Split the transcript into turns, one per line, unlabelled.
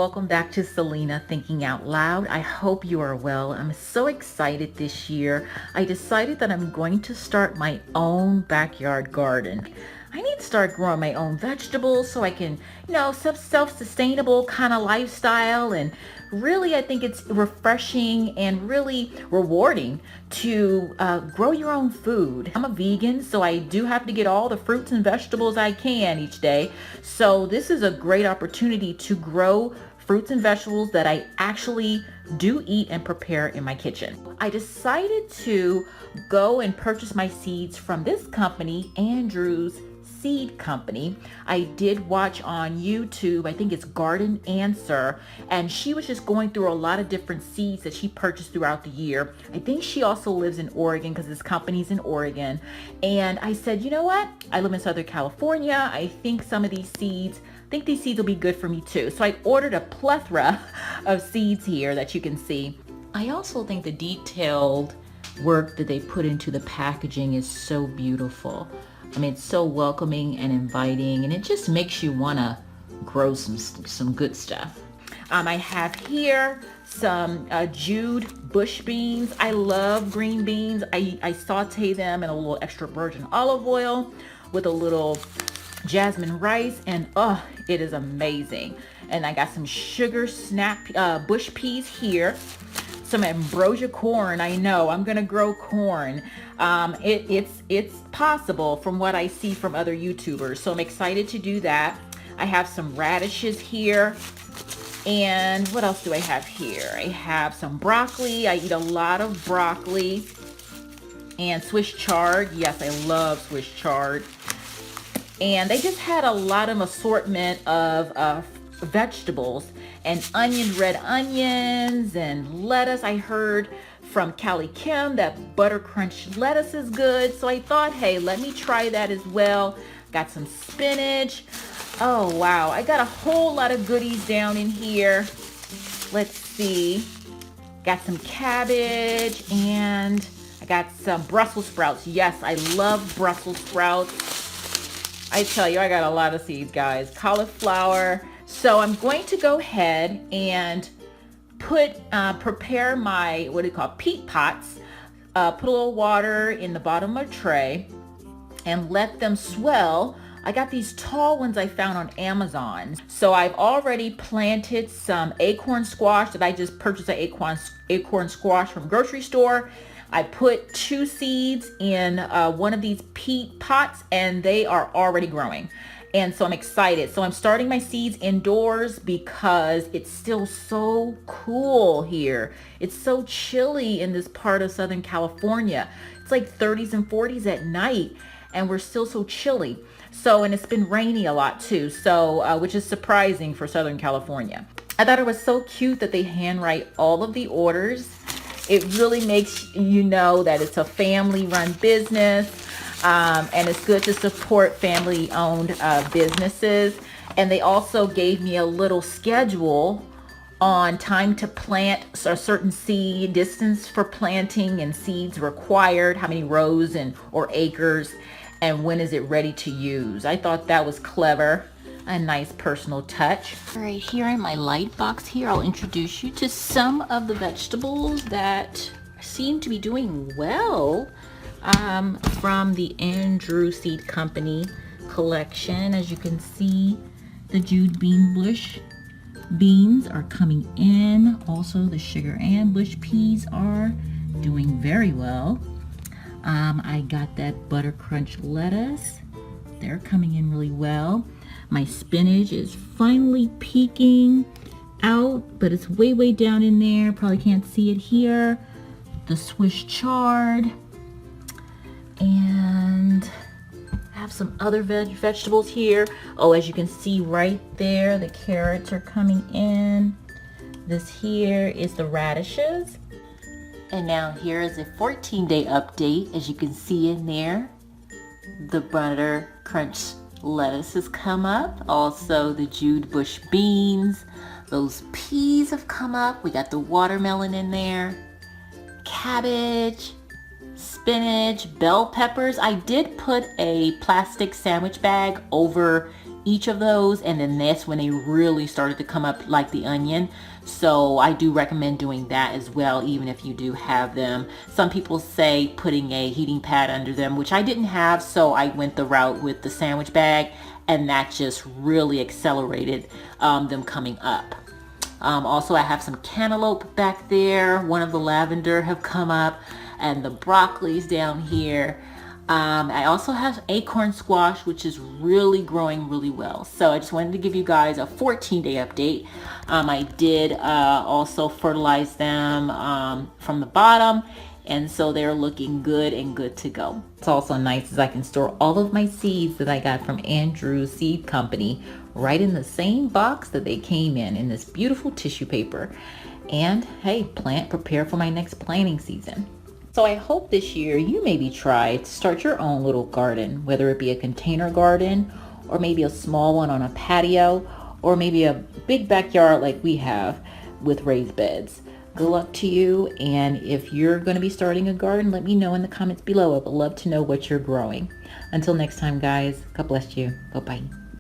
welcome back to Selena Thinking Out Loud. I hope you are well. I'm so excited this year. I decided that I'm going to start my own backyard garden. I need to start growing my own vegetables so I can, self-sustainable kind of lifestyle. And really, I think it's refreshing and really rewarding to grow your own food. I'm a vegan, so I do have to get all the fruits and vegetables I can each day. So this is a great opportunity to grow fruits and vegetables that I actually do eat and prepare in my kitchen. I decided to go and purchase my seeds from this company, Andrew's Seed Company. I did watch on YouTube, I think it's Garden Answer, and she was just going through a lot of different seeds that she purchased throughout the year. I think she also lives in Oregon because this company's in Oregon. And I said, you know what? I live in Southern California. I think these seeds will be good for me too. So I ordered a plethora of seeds here that you can see. I also think the detailed work that they put into the packaging is so beautiful. I mean, it's so welcoming and inviting, and it just makes you want to grow some good stuff. I have here some Jude bush beans. I love green beans. I saute them in a little extra virgin olive oil with a little jasmine rice, and it is amazing. And I got some sugar snap bush peas here. Some ambrosia corn. I know I'm gonna grow corn. It's possible from what I see from other YouTubers, so I'm excited to do that. I have some radishes here, and what else do I have here? I have some broccoli. I eat a lot of broccoli, and Swiss chard. Yes, I love Swiss chard. And they just had a lot of assortment of vegetables and red onions and lettuce. I heard from CaliKim that butter crunch lettuce is good, so I thought, hey, let me try that as well. Got some spinach. Oh wow, I got a whole lot of goodies down in here. Let's see, got some cabbage, and I got some Brussels sprouts. Yes, I love Brussels sprouts. I tell you, I got a lot of seeds, guys. Cauliflower. So I'm going to go ahead and prepare my, peat pots. Put a little water in the bottom of a tray and let them swell. I got these tall ones I found on Amazon. So I've already planted some acorn squash that I just purchased an acorn squash from grocery store. I put 2 seeds in one of these peat pots, and they are already growing. And so I'm excited. So I'm starting my seeds indoors because it's still so cool here. It's so chilly in this part of Southern California. It's like 30s and 40s at night, and we're still so chilly. So, and it's been rainy a lot too, so which is surprising for Southern California. I thought it was so cute that they handwrite all of the orders. It really makes you know that it's a family-run business. And it's good to support family-owned businesses. And they also gave me a little schedule on time to plant a certain seed, distance for planting and seeds required, how many rows or acres, and when is it ready to use. I thought that was clever, a nice personal touch. All right, here in my light box here, I'll introduce you to some of the vegetables that seem to be doing well. From the Andrew Seed Company collection. As you can see, the Jude bush beans are coming in. Also, the sugar and bush peas are doing very well. I got that butter crunch lettuce. They're coming in really well. My spinach is finally peeking out, but it's way down in there. Probably can't see it here. The Swiss chard. And I have some other vegetables here. Oh, as you can see right there, the carrots are coming in. This here is the radishes. And now here is a 14-day update. As you can see in there, the butter crunch lettuce has come up. Also the Jude bush beans. Those peas have come up. We got the watermelon in there. Cabbage. Spinach, bell peppers. I did put a plastic sandwich bag over each of those, and then that's when they really started to come up like the onion. So I do recommend doing that as well, even if you do have them. Some people say putting a heating pad under them, which I didn't have, so I went the route with the sandwich bag, and that just really accelerated them coming up. Also, I have some cantaloupe back there. One of the lavender have come up, and the broccoli's down here. I also have acorn squash, which is really growing really well. So I just wanted to give you guys a 14-day update. I did also fertilize them from the bottom, and so they're looking good and good to go. It's also nice as I can store all of my seeds that I got from Andrew's Seed Company right in the same box that they came in this beautiful tissue paper. And hey, prepare for my next planting season. So I hope this year you maybe try to start your own little garden, whether it be a container garden or maybe a small one on a patio or maybe a big backyard like we have with raised beds. Good luck to you, and if you're going to be starting a garden, let me know in the comments below. I would love to know what you're growing. Until next time, guys, God bless you. Bye-bye.